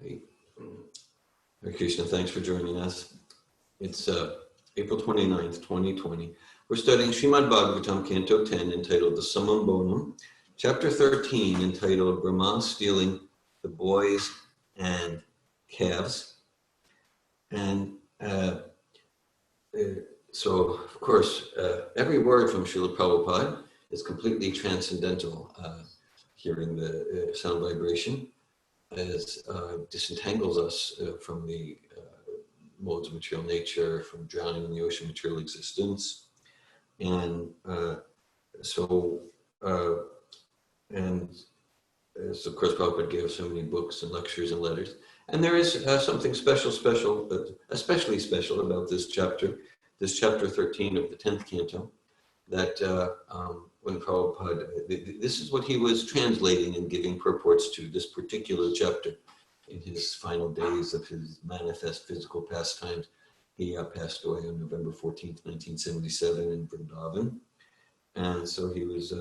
Hey, Hare Krishna, thanks for joining us. It's April 29th, 2020. We're studying Srimad Bhagavatam, Canto 10, entitled the Summum Bonum, Chapter 13, entitled Brahma Stealing the Boys and Calves. And so, of course, every word from Srila Prabhupada is completely transcendental. Hearing the sound vibration as disentangles us from the modes of material nature, from drowning in the ocean of material existence. And so of course, Prabhupada gave so many books and lectures and letters. And there is something special, but especially special about this chapter 13 of the 10th canto, that when Prabhupada, this is what he was translating and giving purports to, this particular chapter in his final days of his manifest physical pastimes. He passed away on November 14th, 1977 in Vrindavan. And so he was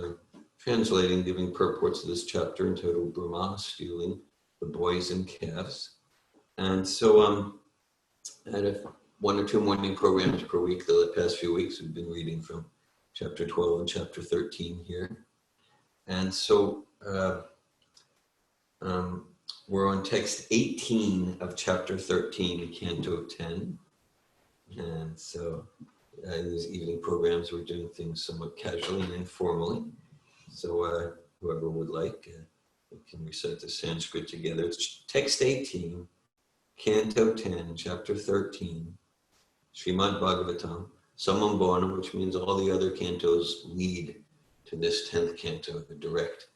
translating, giving purports to this chapter entitled Brahma Stealing the Boys and Calves. And so at one or two morning programs per week, the past few weeks, we've been reading from chapter 12 and chapter 13 here. And so we're on text 18 of chapter 13, canto 10. And so in these evening programs, we're doing things somewhat casually and informally. So whoever would like, we can recite the Sanskrit together. It's text 18, canto 10, chapter 13, Srimad Bhagavatam, Summum Bonum, which means all the other cantos lead to this 10th canto, the direct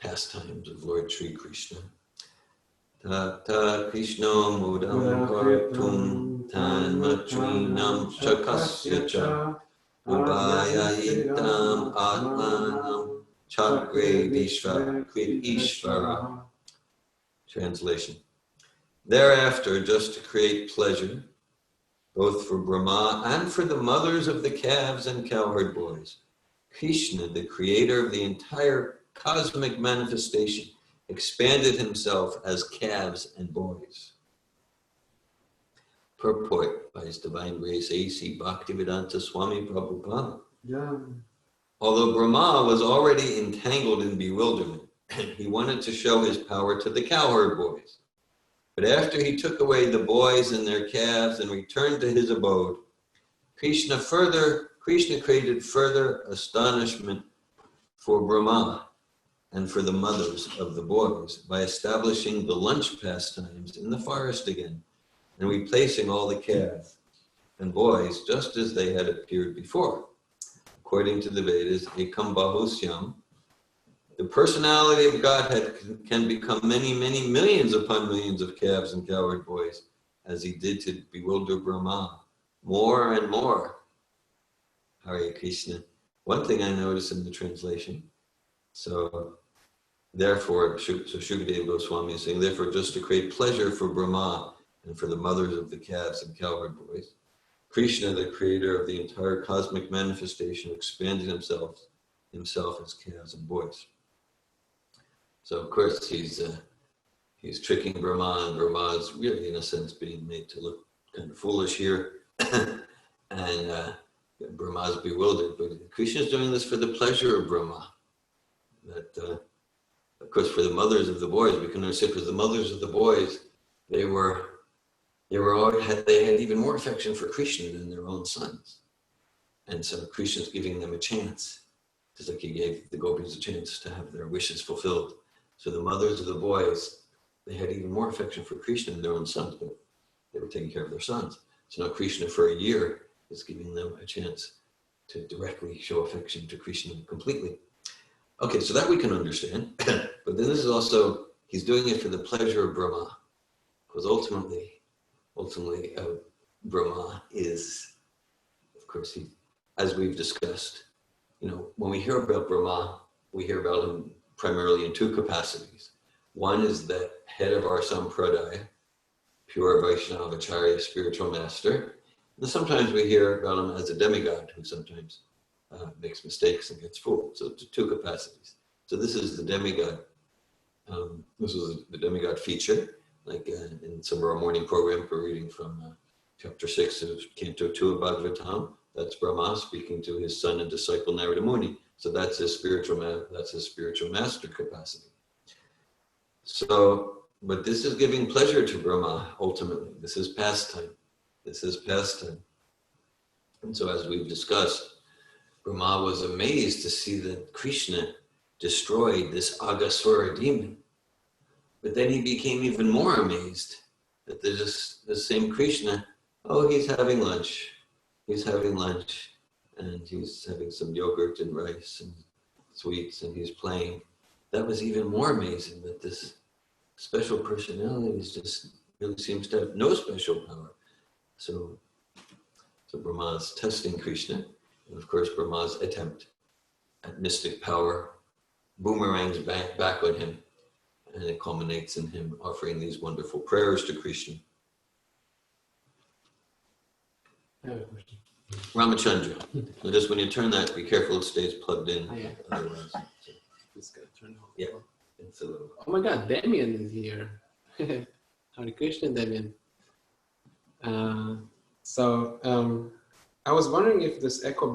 pastimes of Lord Sri Krishna. Tata Krishna mudam kartum tanmatrinam shakasya cha ubaya idam atmanam chakre vishva krit ishvara. Translation. Thereafter, just to create pleasure, both for Brahma and for the mothers of the calves and cowherd boys, Krishna, the creator of the entire cosmic manifestation, expanded himself as calves and boys. Purport by His Divine Grace A.C. Bhaktivedanta Swami Prabhupada. Yeah. Although Brahma was already entangled in bewilderment, he wanted to show his power to the cowherd boys. But after he took away the boys and their calves and returned to his abode, Krishna created further astonishment for Brahma and for the mothers of the boys by establishing the lunch pastimes in the forest again and replacing all the calves and boys just as they had appeared before. According to the Vedas, Ekam Bahusyam, the personality of Godhead can become many, many millions upon millions of calves and cowherd boys, as he did to bewilder Brahma, more and more. Hare Krishna. One thing I noticed in the translation, so Shukadeva Goswami is saying, therefore, just to create pleasure for Brahma and for the mothers of the calves and cowherd boys, Krishna, the creator of the entire cosmic manifestation, expanded himself as calves and boys. So of course he's tricking Brahma, and Brahma is really, in a sense, being made to look kind of foolish here, and Brahma is bewildered. But Krishna is doing this for the pleasure of Brahma. That, of course, for the mothers of the boys, we can understand, because the mothers of the boys, they had even more affection for Krishna than their own sons, and so Krishna's giving them a chance, just like he gave the gopis a chance to have their wishes fulfilled. So the mothers of the boys, they had even more affection for Krishna than their own sons, but they were taking care of their sons. So now Krishna, for a year, is giving them a chance to directly show affection to Krishna completely. Okay, so that we can understand. But then this is also, he's doing it for the pleasure of Brahma, because ultimately, Brahma is, of course, as we've discussed, when we hear about Brahma, we hear about him primarily in two capacities. One is the head of our Sampradaya, pure Vaishnava Acharya, spiritual master. And sometimes we hear about him as a demigod who sometimes makes mistakes and gets fooled. So two capacities. So this is the demigod. This is the demigod feature. like in some of our morning program, we're reading from chapter 6 of Canto 2 of Bhagavatam. That's Brahma speaking to his son and disciple Narada Muni. So that's his spiritual master capacity. So, but this is giving pleasure to Brahma ultimately. This is pastime. This is pastime. And so, as we've discussed, Brahma was amazed to see that Krishna destroyed this Aghasura demon. But then he became even more amazed that there's the same Krishna, he's having lunch. He's having lunch, and he's having some yogurt and rice and sweets, and he's playing. That was even more amazing, that this special personality really seems to have no special power. So Brahma's testing Krishna, and of course Brahma's attempt at mystic power boomerangs back on him, and it culminates in him offering these wonderful prayers to Krishna. I have a question. Ramachandra. So just when you turn that, be careful it stays plugged in. Oh, yeah. Otherwise, Just gotta turn it off. yeah, it's a little. Oh my God, Demian is here. Hare Krishna, Demian. I was wondering if this Eko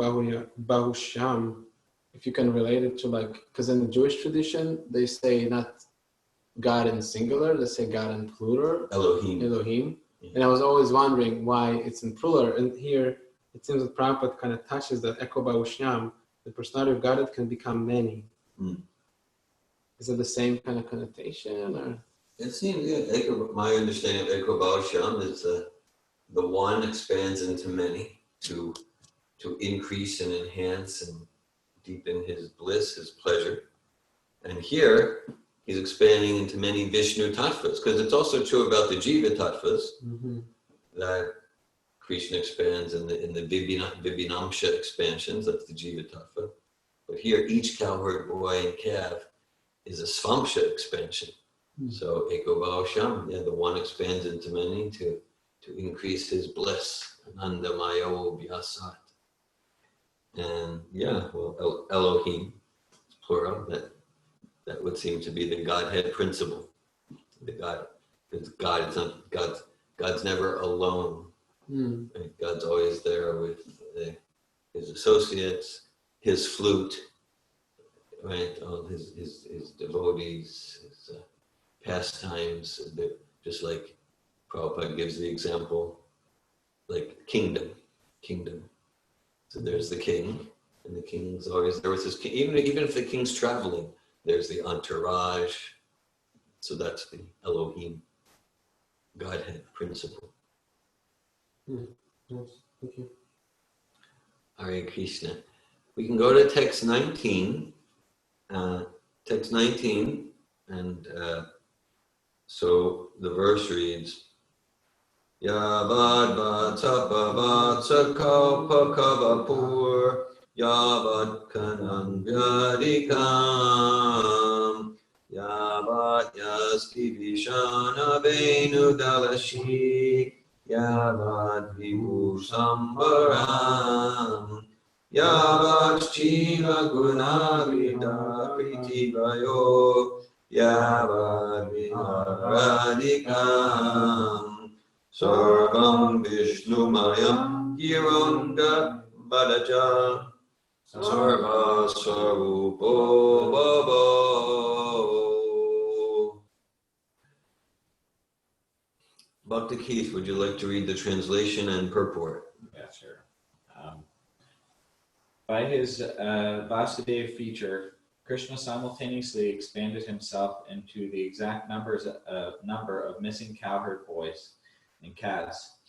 Bahusham, if you can relate it to because in the Jewish tradition, they say not God in singular, they say God in plural. Elohim. Yeah. And I was always wondering why it's in plural. And here, it seems that Prabhupada kind of touches that Eko Bahusham, the personality of Godhead can become many. Mm. Is it the same kind of connotation? Or? It seems, yeah. My understanding of Eko Bahusham is the one expands into many to increase and enhance and deepen his bliss, his pleasure. And here, he's expanding into many Vishnu tattvas, because it's also true about the Jiva tattvas, that Krishna expands in the Vibhinamsha expansions, that's the Jiva tattva. But here, each cowherd boy and calf is a Svamsha expansion. So, Eko Bahusham, the one expands into many to increase his bliss. Anandamayo Vyasat. And Elohim, plural, that would seem to be the Godhead principle. God's never alone. Right? God's always there with his associates, his flute, right? All his devotees, his pastimes. Just like Prabhupada gives the example, like kingdom. So there's the king, and the king's always there with his king. Even if the king's traveling, there's the entourage. So that's the Elohim, Godhead principle. Yes, thank you. Hare Krishna. We can go to text 19. And so the verse reads, Yavad Vatsapavat Sakalpakavapur Yavad Kanan Vyadikam Yavad Yasti Vishana Venu Dalashi Yavad Vibhu Sambaram Yavad Shiva Gunavrita Pritivayo Yavad Viharadikam Sarvam Vishnumayam Giranga Badaja Sarva Sarupo Babo. Bhakti Keith, would you like to read the translation and purport? Yeah, sure. By his Vasudeva feature, Krishna simultaneously expanded himself into the exact number of missing cowherd boys and calves,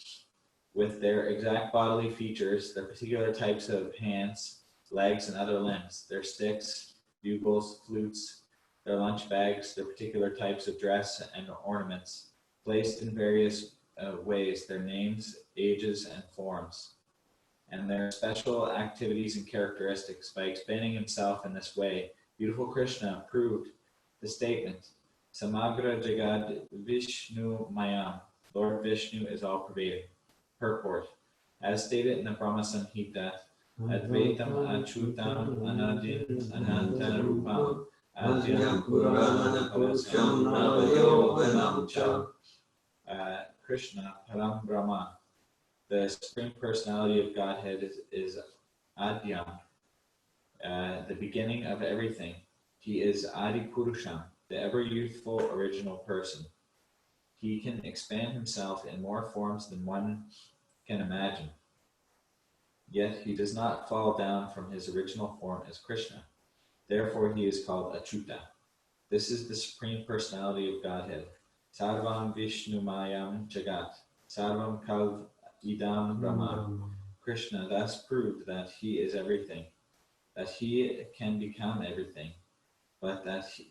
with their exact bodily features, their particular types of hands, legs, and other limbs, their sticks, bugles, flutes, their lunch bags, their particular types of dress and ornaments, placed in various ways, their names, ages, and forms, and their special activities and characteristics. By expanding himself in this way, beautiful Krishna proved the statement, Samagra Jagad Vishnu Mayam, Lord Vishnu is all-pervading. Purport. As stated in the Brahma Samhita, Advaitam Achutam Anadin Ananta Rupam Adyam Purana Purusham Navayovanam Cha Krishna, Param Brahma, the Supreme Personality of Godhead, is Adyam, the beginning of everything. He is Adi Purusham, the ever-youthful original person. He can expand himself in more forms than one can imagine. Yet he does not fall down from his original form as Krishna. Therefore he is called Achyuta. This is the Supreme Personality of Godhead. Sarvam Vishnumayam Jagat. Sarvam Kalv Idam Brahma. Krishna thus proved that he is everything, that he can become everything, but that he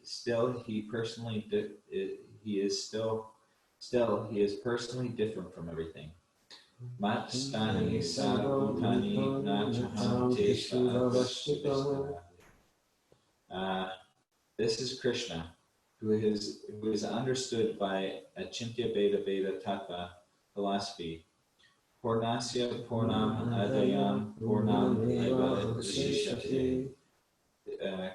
is personally different from everything. Matstani Sarvutani Nachaham Tesha. This is Krishna, who is understood by Achintya Veda Veda Tattva philosophy. Purnasya Purnam Adayam Purnam Eva Vishishate.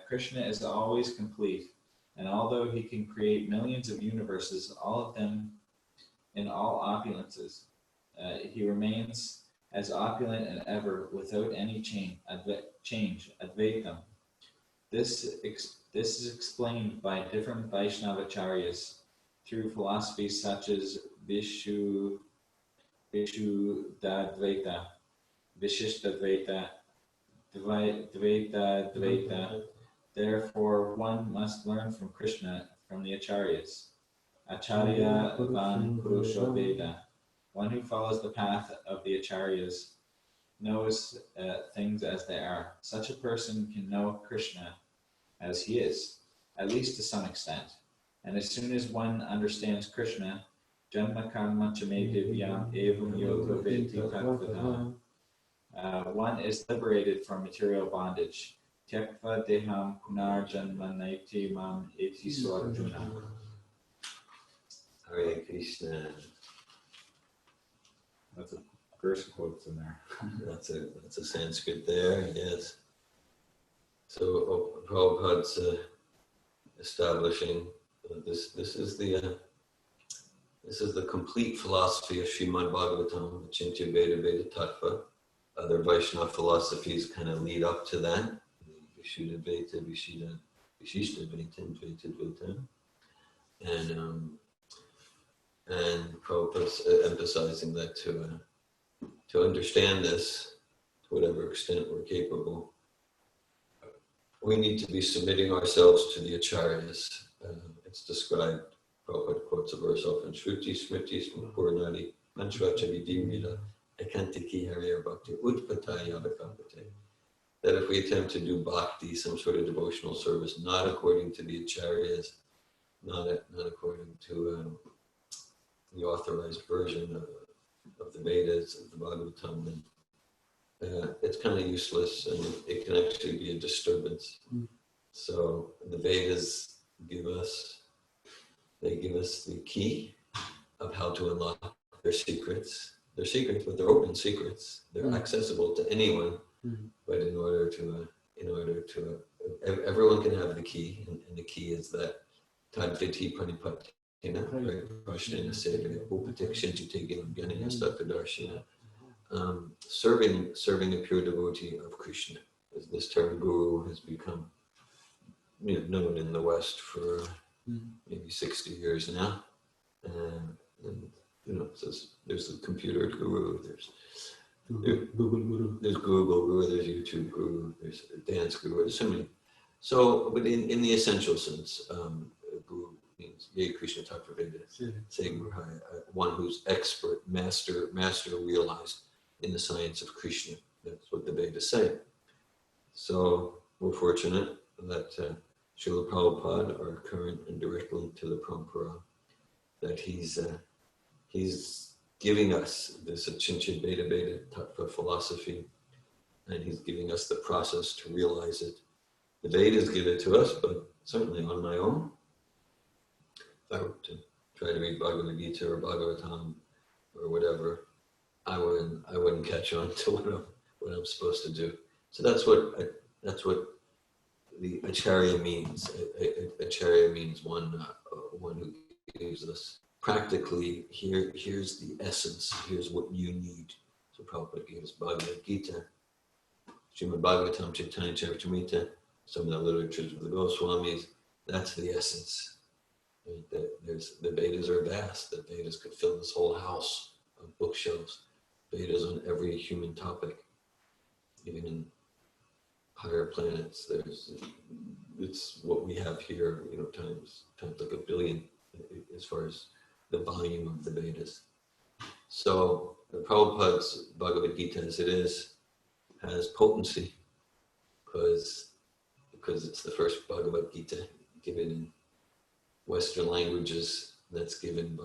Krishna is always complete, and although he can create millions of universes, all of them in all opulences, he remains as opulent as ever without any change, Advaitam. This is explained by different Vaishnavacharyas through philosophies such as Vishuddhadvaita, Vishishtadvaita, Dvaita. Therefore, one must learn from Krishna from the Acharyas. Acharya Van Purusha Veda. One who follows the path of the Acharyas knows things as they are. Such a person can know Krishna as he is, at least to some extent. And as soon as one understands Krishna, Janma Karma Chame Divyam Evam Yoga Veti Tatvata, one is liberated from material bondage. Tyakva Deham Punar Janma Naiti Mam Eti Swarjuna. Hare Krishna. That's a verse quotes in there. That's a Sanskrit there, yes. So Prabhupada's establishing this is the complete philosophy of Srimad Bhagavatam, Achintya Veda Veda Tattva. Other Vaishnava philosophies kind of lead up to that. Vishuddhadvaita, Vishishtadvaita, and Dvaitadvaita. And Prabhupada's emphasizing that to understand this, to whatever extent we're capable, we need to be submitting ourselves to the acharyas. It's described, Prabhupada quotes a verse often, Shruti Smriti Purnadi Manchvacha Vidimida Ekantiki Hariya Bhakti Utpataya Bhakti. That if we attempt to do bhakti, some sort of devotional service, not according to the acharyas, not according to the authorized version of the Vedas, of the Bhagavatam, then it's kind of useless, and it can actually be a disturbance. So the Vedas give us the key of how to unlock their secrets. They're secrets, but they're open secrets. They're accessible to anyone. But in order to everyone can have the key, and the key is that Tadviti Pranipatina, Prashnena Sevya, Upatikshantite Gyanaya Sattadarshina. Serving a pure devotee of Krishna. This term guru has become known in the West for maybe 60 years now. And there's the computer guru, there's Google Guru, there's YouTube Guru, there's dance Guru, there's so many. So, but in the essential sense, Guru means Ye Krishna Tattva Veda, saying one who's expert, master realized in the science of Krishna. That's what the Vedas say. So we're fortunate that Srila Prabhupada, our current and direct link to the Parampara, that he's giving us this Achintya Veda Veda Tattva philosophy, and he's giving us the process to realize it. The Vedas give it to us, but certainly on my own, if I were to try to read Bhagavad Gita or Bhagavatam or whatever, I wouldn't catch on to what I'm supposed to do. So that's what the acharya means. Acharya means one who gives us practically, here's the essence, here's what you need. So Prabhupada gave us Bhagavad Gita, Srimad Bhagavatam, Chaitanya Charitamrita, some of the literatures of the Goswamis. That's the essence. The Vedas are vast. The Vedas could fill this whole house of bookshelves. Vedas on every human topic, even in higher planets. It's what we have here, times like 1 billion as far as the volume of the Vedas. So the Prabhupada's Bhagavad Gita, as it is, has potency because it's the first Bhagavad Gita given in Western languages that's given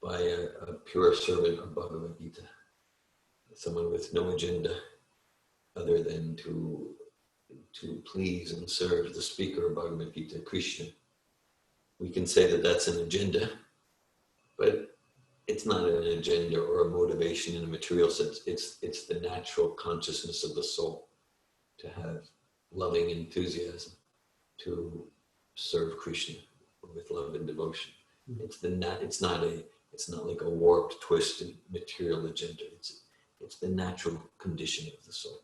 by a pure servant of Bhagavad Gita, someone with no agenda other than to please and serve the speaker of Bhagavad Gita, Krishna. We can say that that's an agenda, but it's not an agenda or a motivation in a material sense. It's the natural consciousness of the soul to have loving enthusiasm to serve Krishna with love and devotion. It's not like a warped, twisted material agenda. It's the natural condition of the soul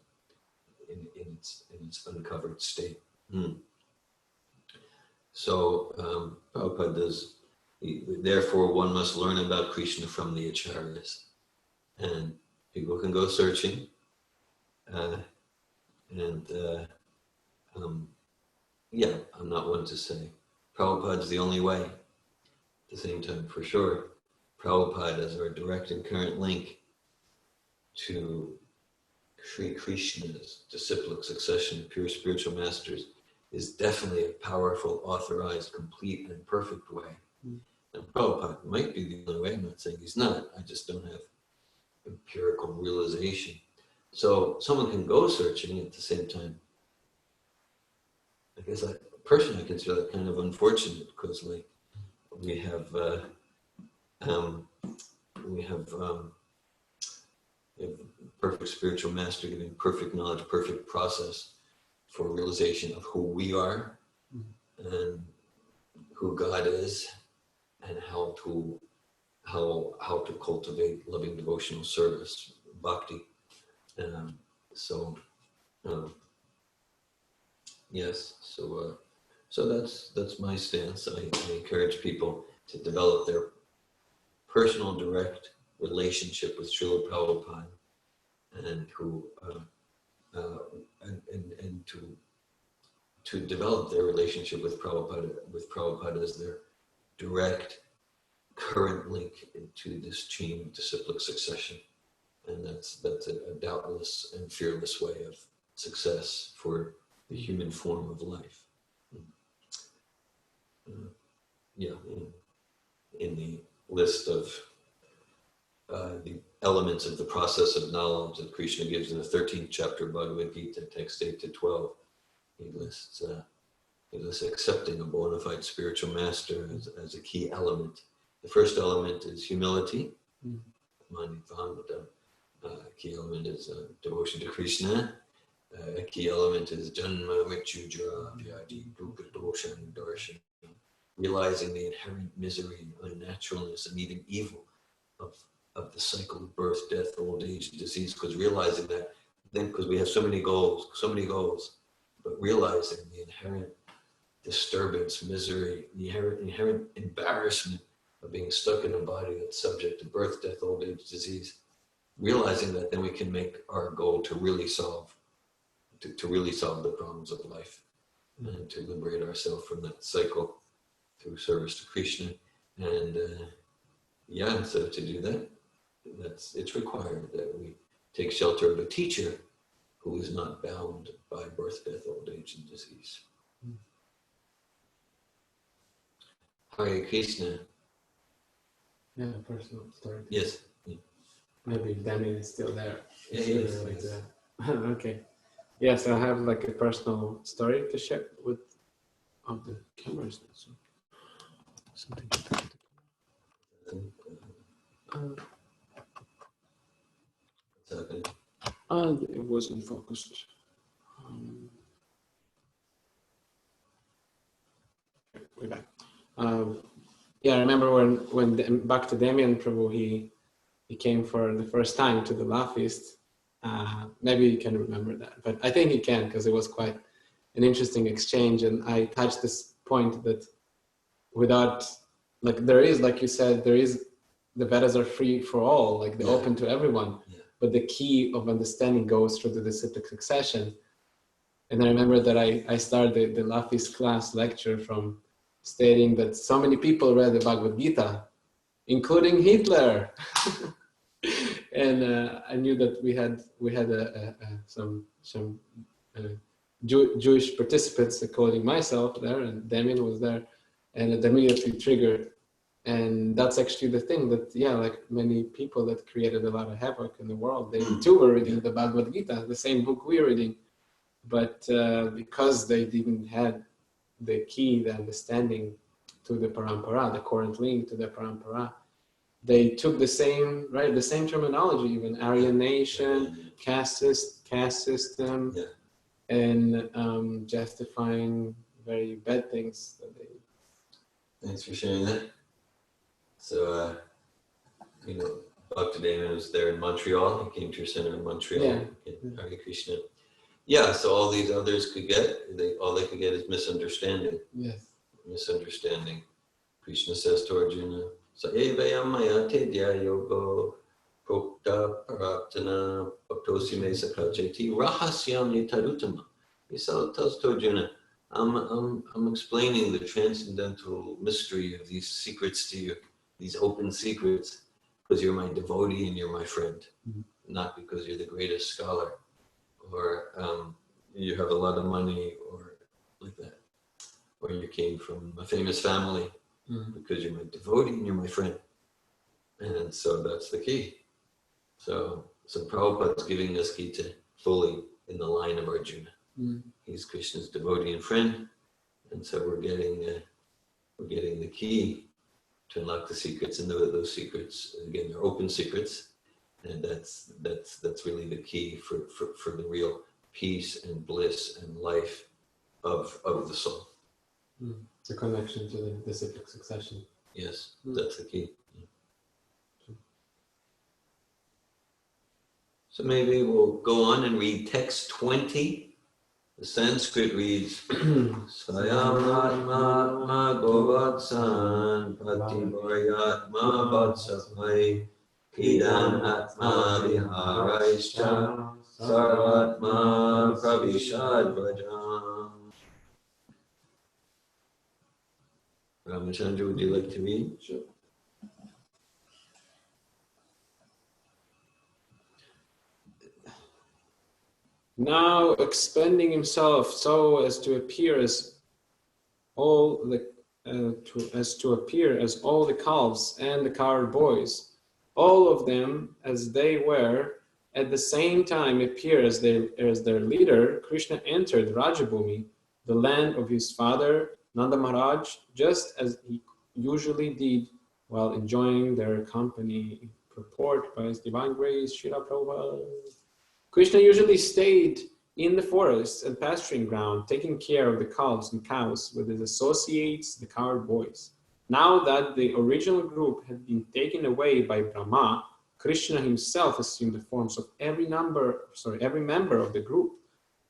in its uncovered state. So Prabhupada does. Therefore, one must learn about Krishna from the acharyas, and people can go searching, I'm not one to say Prabhupada's the only way. At the same time, for sure, Prabhupada is our direct and current link to Sri Krishna's disciplic succession of pure spiritual masters is definitely a powerful, authorized, complete, and perfect way. And Prabhupada might be the only way. I'm not saying he's not. I just don't have empirical realization. So someone can go searching at the same time. I guess personally I consider that kind of unfortunate because we have perfect spiritual master giving perfect knowledge, perfect process for realization of who we are and who God is and how to cultivate loving devotional service, bhakti. So that's my stance. I encourage people to develop their personal, direct relationship with Srila Prabhupada, and to develop their relationship with Prabhupada as their direct, current link into this chain of disciplic succession, and that's a doubtless and fearless way of success for the human form of life. In the list of the elements of the process of knowledge that Krishna gives in the 13th chapter of Bhagavad Gita, text 8 to 12, he lists accepting a bona fide spiritual master as a key element. The first element is humility. A key element is devotion to Krishna. A key element is janma mrityu jara vyadi dukkha dosha and darshan, realizing the inherent misery, unnaturalness, and even evil of the cycle of birth, death, old age, and disease. Because realizing that, then because we have so many goals, but realizing the inherent disturbance, misery, the inherent embarrassment of being stuck in a body that's subject to birth, death, old age, disease. Realizing that, then we can make our goal to really solve the problems of life and to liberate ourselves from that cycle through service to Krishna. And so to do that, it's required that we take shelter of a teacher who is not bound by birth, death, old age, and disease. Hare Krishna. Yeah, personal story. Yes. Maybe Demian is still there. Yes. Okay. Yes, I have like a personal story to share with the cameras. So something. It wasn't focused. We're back. I remember remember when back to Demian Prabhu, he came for the first time to the La Feast. Maybe you can remember that, but I think he can, because it was quite an interesting exchange. And I touched this point that without, like, there is, like you said, there is, the Vedas are free for all, like they're open to everyone. Yeah. But the key of understanding goes through the disciplic succession. And I remember that I started the La Feast class lecture from stating that so many people read the Bhagavad Gita, including Hitler. And I knew that we had some Jewish participants, including myself there, and Demian was there, and it immediately triggered. And that's actually the thing that, like many people that created a lot of havoc in the world, they too were reading the Bhagavad Gita, the same book we're reading, but because they didn't have the key, the understanding to the parampara, the current link to the parampara, they took the same terminology, even Aryanation, caste system, and justifying very bad things that they. Thanks for sharing that. So, Dr. Demian was there in Montreal. He came to your center in Montreal. Hare Krishna. Yeah, so all these others could get, all they could get is misunderstanding. Yes. Misunderstanding. Krishna says to Arjuna, Saevaya maya tedya yogo prokta paraptana bhaktosi me sakajeti rahasyam nitarutama. He tells to Arjuna, I'm explaining the transcendental mystery of these secrets to you, these open secrets, because you're my devotee and you're my friend, not because you're the greatest scholar, or you have a lot of money, or like that, or you came from a famous family, because you're my devotee and you're my friend. And so that's the key. So Prabhupada's giving us Gita fully in the line of Arjuna. He's Krishna's devotee and friend, and so we're getting the key to unlock the secrets. And those secrets, again, they're open secrets, and that's really the key for the real peace and bliss and life of the soul. The connection to the disciplic succession. Yes, that's the key. So maybe we'll go on and read text 20. The Sanskrit reads, Sayamatma Govatsan Pativaryatma Vatsapai Idam Atma Viharaischa Sarvatma Pravishad Vajam. Ramachandra, would you like to read? Sure. Now expanding himself so as to appear as all the calves and the cowherd boys, all of them as they were, at the same time appear as their leader. Krishna entered Rajabhumi, the land of his father Nanda Maharaj, just as he usually did while enjoying their company. Purport by His Divine Grace, Srila Prabhupada. Krishna usually stayed in the forest and pasturing ground, taking care of the calves and cows with his associates, the cowherd boys. Now that the original group had been taken away by Brahma, Krishna himself assumed the forms of every member of the group,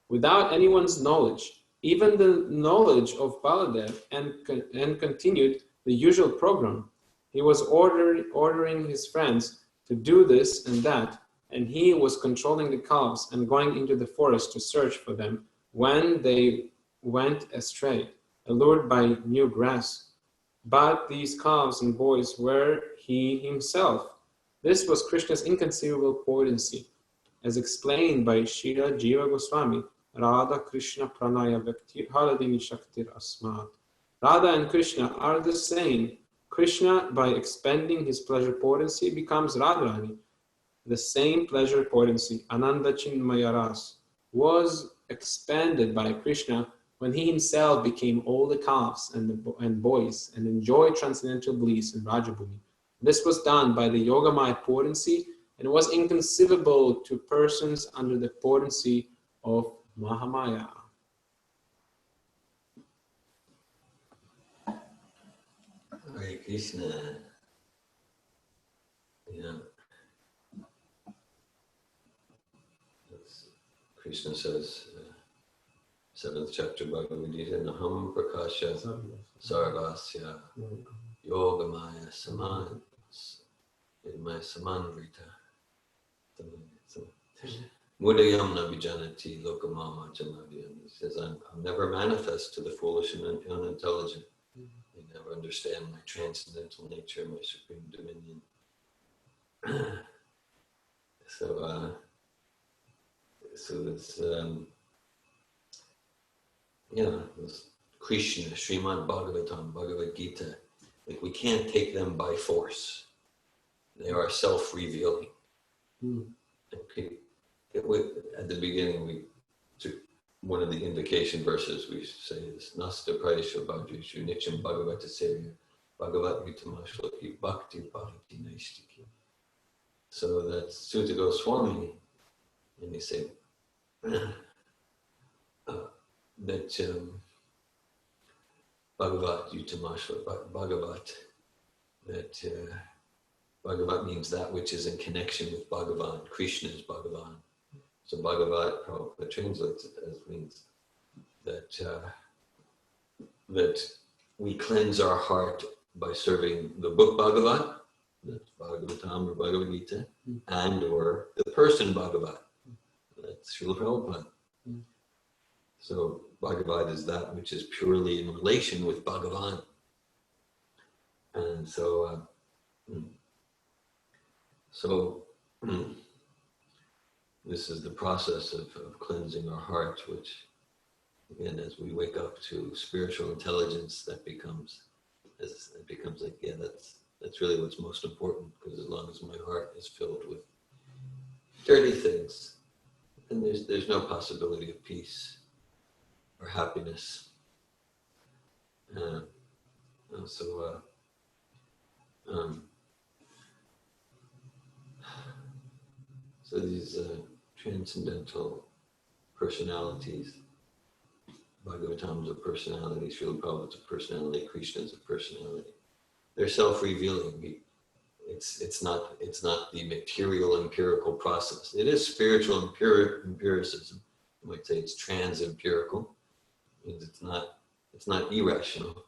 without anyone's knowledge, even the knowledge of Baladev, and continued the usual program. He was ordering his friends to do this and that, and he was controlling the calves and going into the forest to search for them when they went astray, allured by new grass. But these calves and boys were he himself. This was Krishna's inconceivable potency, as explained by Srila Jiva Goswami, Radha Krishna Pranaya Vyaktir Haladini Shaktir Asmat. Radha and Krishna are the same. Krishna, by expanding his pleasure potency, becomes Radharani. The same pleasure potency, Ananda Chinmaya Ras, was expanded by Krishna when he himself became all the calves and boys and enjoyed transcendental bliss in Rajabhumi. This was done by the Yogamaya potency and was inconceivable to persons under the potency of Hare Krishna. Yeah. Krishna says, 7th chapter Bhagavad Gita, Naham Prakasha Sarvasya Yogamaya Saman Maya Samanvrita Mudayam Nabijanati Lokamama Jamadhyam. He says, I'm never manifest to the foolish and unintelligent. They never understand my transcendental nature, my supreme dominion. So it's this Krishna, Srimad Bhagavatam, Bhagavad Gita, like we can't take them by force. They are self-revealing. Okay. At the beginning, we took one of the invocation verses. We say this: Nasta Praisha Bhajishu Nicham Bhagavata Sevya Bhagavat Vitamashloki Bhakti Bhakti Naistiki. So that's Sutta Goswami, and he said that Bhagavat Yutamashla, Bhagavat, that Bhagavat means that which is in connection with Bhagavan. Krishna is Bhagavan. So Bhagavat Prabhupada translates it as means that that we cleanse our heart by serving the book Bhagavat, that's Bhagavatam or Bhagavad Gita, and or the person Bhagavat, that's Srila Prabhupada. So Bhagavat is that which is purely in relation with Bhagavan. And so this is the process of cleansing our heart, which, again, as we wake up to spiritual intelligence, that becomes like, yeah, that's really what's most important, because as long as my heart is filled with dirty things, then there's no possibility of peace or happiness. So these transcendental personalities, Bhagavatam is a personality, Srila Prabhupada is a personality, Krishna is a personality. They're self-revealing. It's not the material empirical process. It is spiritual empiricism. You might say it's trans-empirical. It's not irrational,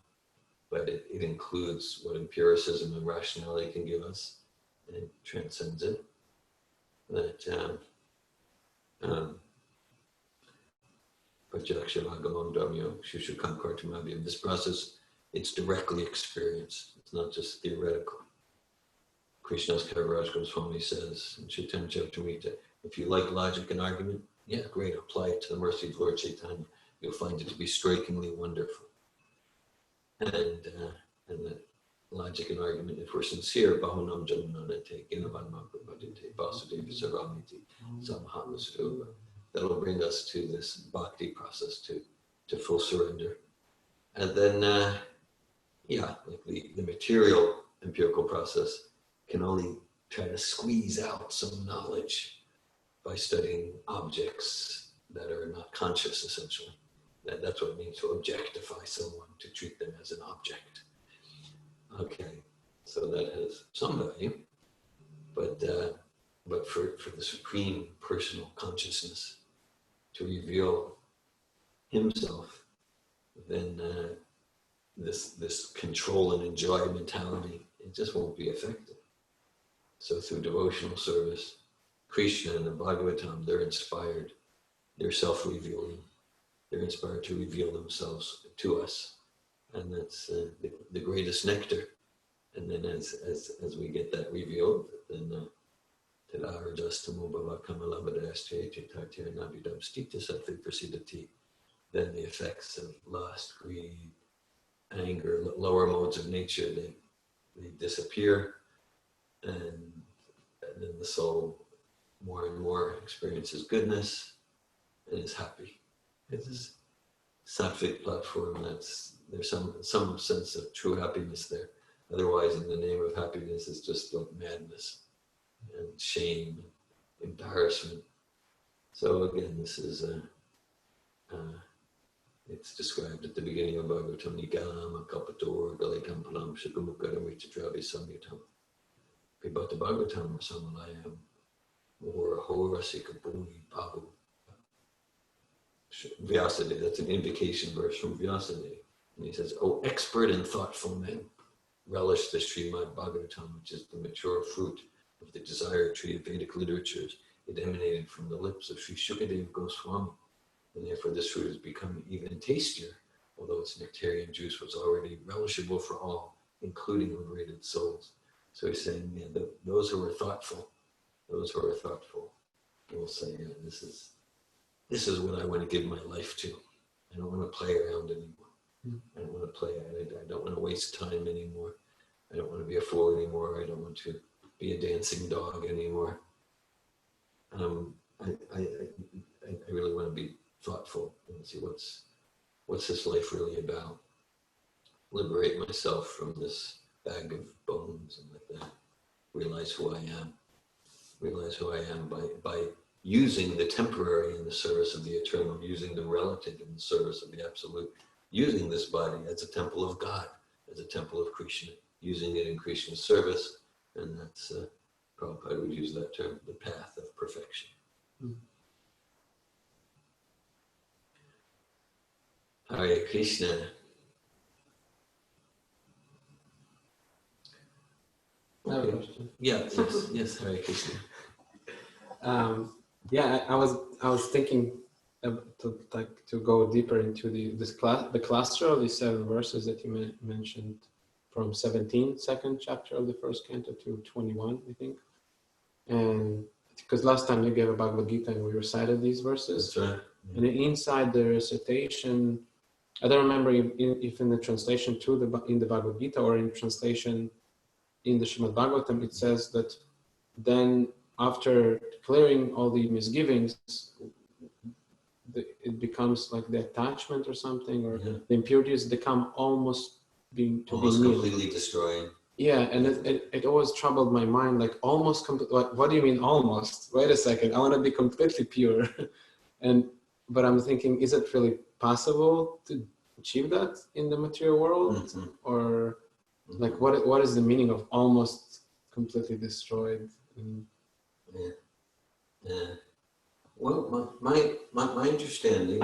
but it includes what empiricism and rationality can give us, and it transcends it. That this process, it's directly experienced. It's not just theoretical. Krishna's Kaviraj Goswami says in Chaitanya Charitamrita, if you like logic and argument, yeah, great, apply it to the mercy of Lord Chaitanya. You'll find it to be strikingly wonderful. And the logic and argument, if we're sincere, Bahunam Jananate, Ginavanmaka Bhajate, Vasudeva Saramiti, Samahamasadova, that'll bring us to this bhakti process, to full surrender. And then, like the material empirical process can only try to squeeze out some knowledge by studying objects that are not conscious, essentially. That's what it means to objectify someone, to treat them as an object. Okay, so that has some value, but for the supreme personal consciousness to reveal himself, then this control and enjoy mentality, it just won't be effective. So through devotional service, Krishna and the Bhagavatam, they're inspired, they're self-revealing, they're inspired to reveal themselves to us. And that's the greatest nectar. And then as we get that revealed, then then the effects of lust, greed, anger, lower modes of nature, they disappear, and then the soul more and more experiences goodness and is happy. It's this sattvic platform, there's some sense of true happiness there. Otherwise, in the name of happiness, it's just like madness and shame, embarrassment. So again, this is It's described at the beginning of Bhagavatam, Nigalam, Kapator, Galikampalam, Shakamukaram, Vichitravi Samyatam. Pibata Bhagavatam, Samalayam, Mohora Hora Sikapuni, Pabu. Vyasadeva, that's an invocation verse from Vyasadeva. And he says, "Oh, expert and thoughtful men, relish the Srimad Bhagavatam, which is the mature fruit of the desired tree of Vedic literatures. It emanated from the lips of Sri Shukadeva Goswami, and therefore this fruit has become even tastier, although its nectarian juice was already relishable for all, including liberated souls." So he's saying, yeah, those who are thoughtful, will say, yeah, this is what I want to give my life to. I don't want to play around anymore. I don't want to play. I don't want to waste time anymore. I don't want to be a fool anymore. I don't want to be a dancing dog anymore. I really want to be thoughtful and see what's this life really about. Liberate myself from this bag of bones and like that. Realize who I am. Realize who I am by using the temporary in the service of the eternal, using the relative in the service of the absolute, using this body as a temple of God, as a temple of Krishna, using it in Krishna's service, and that's, Prabhupada would use that term, the path of perfection. Hare Krishna. Okay. Yes, Hare Krishna. I was thinking to go deeper into the cluster of these 7 verses that you mentioned, from 17, second chapter of the first canto, to 21, I think. And because last time you gave a Bhagavad Gita and we recited these verses. That's right. And inside the recitation, I don't remember if in the translation in the Bhagavad Gita or in translation in the Srimad Bhagavatam, it says that then after clearing all the misgivings, it becomes like the attachment or something, or the impurities become almost completely destroying. Yeah, and it always troubled my mind, like almost like, what do you mean almost? Wait a second, I want to be completely pure. But I'm thinking, is it really possible to achieve that in the material world? Or like what is the meaning of almost completely destroyed? Well, my understanding,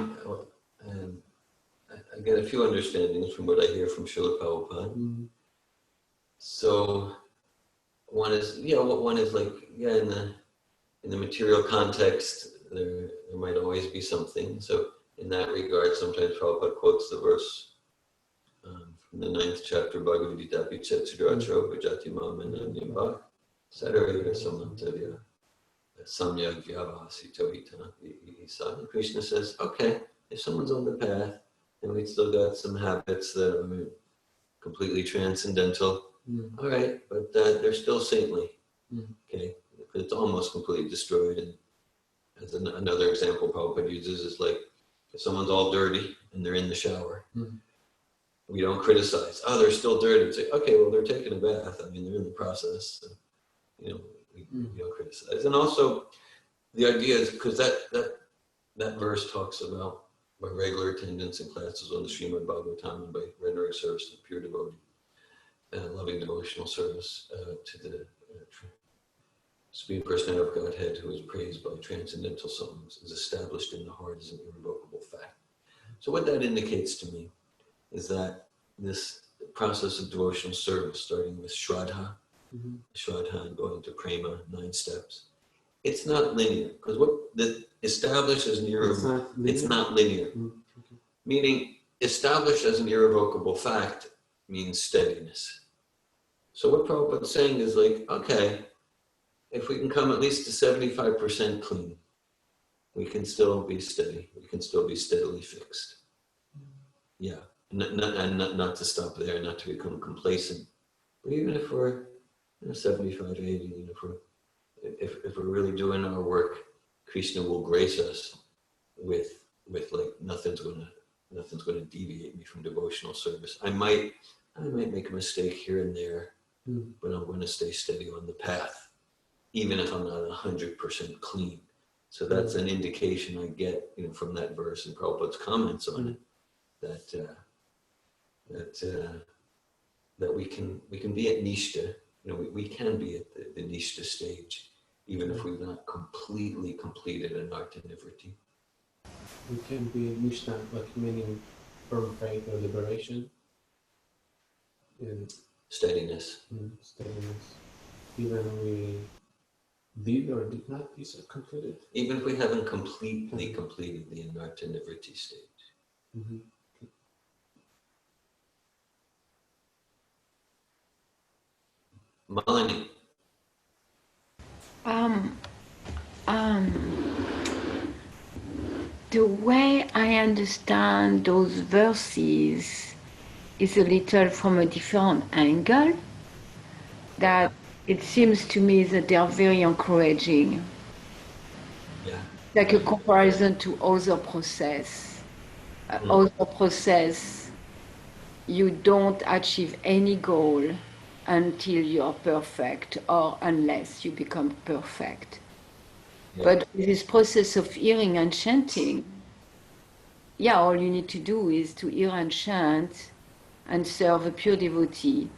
and I get a few understandings from what I hear from Srila Prabhupada. So one is like, in the material context, there might always be something. So in that regard, sometimes Prabhupada quotes the verse from the 9th chapter of Bhagavad Gita, Pichetsudratro, Vijati Mamana Nimba, Sadaraya Samantavya, Samyag Vyavasito Hita. Krishna says, okay, if someone's on the path and we still got some habits that are completely transcendental, all right, but they're still saintly, okay? It's almost completely destroyed. And as another example Prabhupada uses is like, if someone's all dirty and they're in the shower, we don't criticize. Oh, they're still dirty. It's like, okay, well, they're taking a bath. I mean, they're in the process. So, we don't criticize. And also, the idea is, because that verse talks about by regular attendance in classes on the Srimad Bhagavatam and by rendering service to the pure devotee, loving devotional service to the Supreme Personality of Godhead, who is praised by transcendental songs, is established in the heart as an irrevocable fact. So what that indicates to me is that this process of devotional service, starting with Shraddha, and going to Prema, 9 steps, it's not linear. Because what the established as an irrevocable, it's not linear. Meaning, established as an irrevocable fact means steadiness. So what Prabhupada's saying is like, okay, if we can come at least to 75% clean, we can still be steady. We can still be steadily fixed. Yeah, not to stop there, not to become complacent. But even if we're 75, 80, if we're really doing our work, Krishna will grace us with like nothing's gonna deviate me from devotional service. I might make a mistake here and there, but I'm going to stay steady on the path, even if I'm not 100% clean. So that's an indication I get, from that verse and Prabhupada's comments on it, that we can be at Nishta. We can be at the Nishta stage, even if we've not completely completed an Artha Nivritti. We can be Nishta, like meaning firm faith or liberation. And Steadiness. Steadiness. Even we did or did not be completed. Even if we haven't completely completed the Anartha Nivritti stage. Mm-hmm. Malini. The way I understand those verses is a little from a different angle. That it seems to me that they are very encouraging. Yeah. Like a comparison to other process. Other process, you don't achieve any goal until you're perfect or unless you become perfect. Yeah. But with this process of hearing and chanting, all you need to do is to hear and chant and serve a pure devotee.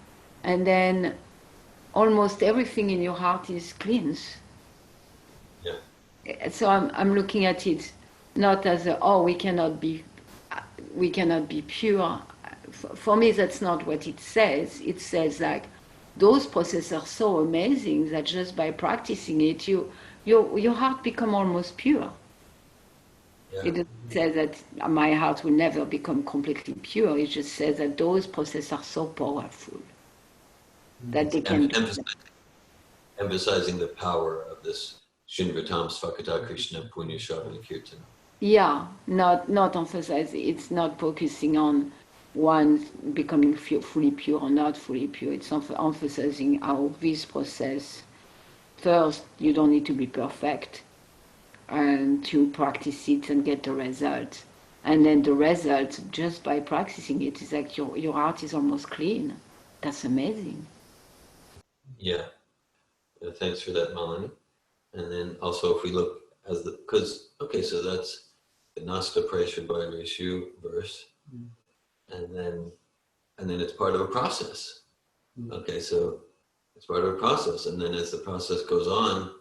And then almost everything in your heart is cleansed. Yeah. So I'm looking at it not as we cannot be pure. For me, that's not what it says. It says like those processes are so amazing that just by practicing it, your heart become almost pure. Yeah. It doesn't say that my heart will never become completely pure. It just says that those processes are so powerful that they can emphasizing the power of this Shinvatam Svakata Krishna Punya Shravana Kirtan. Yeah, not emphasizing. It's not focusing on one becoming fully pure or not fully pure. It's emphasizing how this process. First, you don't need to be perfect, and to practice it and get the result. And then the result, just by practicing it, is like your heart is almost clean. That's amazing. Yeah. Thanks for that, Malini. And then also if we look so that's the Nasta Pressure by Rishu verse. And then it's part of a process. Okay, so it's part of a process. And then as the process goes on,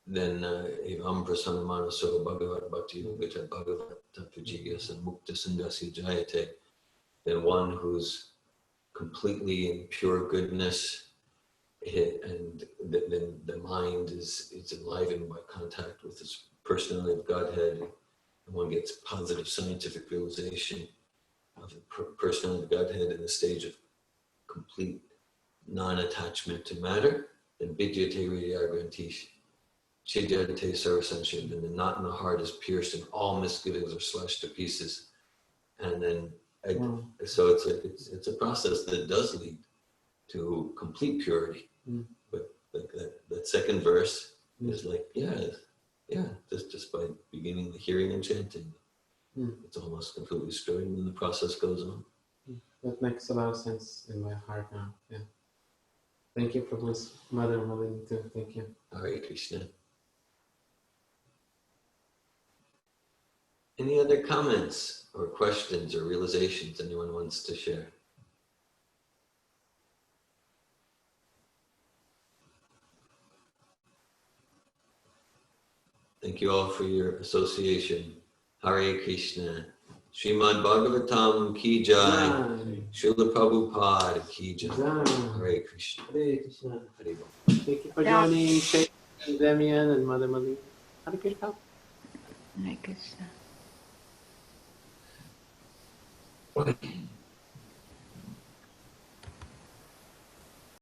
then Evam Prasanna Manaso Bhagavat Bhakti Yogata Bhagavat Tattvajigas and Mukta Sandasya Jayate, then one who's completely in pure goodness, and then the mind is enlivened by contact with this personality of Godhead, and one gets positive scientific realization of the personality of Godhead in the stage of complete non-attachment to matter. Then Vidyate Ridyagrantish, Chidyate Sarvasanship, and the knot in the heart is pierced and all misgivings are slashed to pieces. And then, so it's a process that does lead to complete purity. But that second verse is like, just by beginning the hearing and chanting, it's almost completely destroyed, and then the process goes on. That makes a lot of sense in my heart now. Yeah. Thank you for this, Mother Malini too. Thank you. Hare Krishna. Any other comments or questions or realizations anyone wants to share? Thank you all for your association. Hare Krishna. Srimad Bhagavatam ki jai. Srila Prabhupada ki jai. Hare Krishna. Hare Krishna. Hare Krishna. Thank you for joining Shay and Demian and Mother Malini. Hare Krishna. Hare Krishna.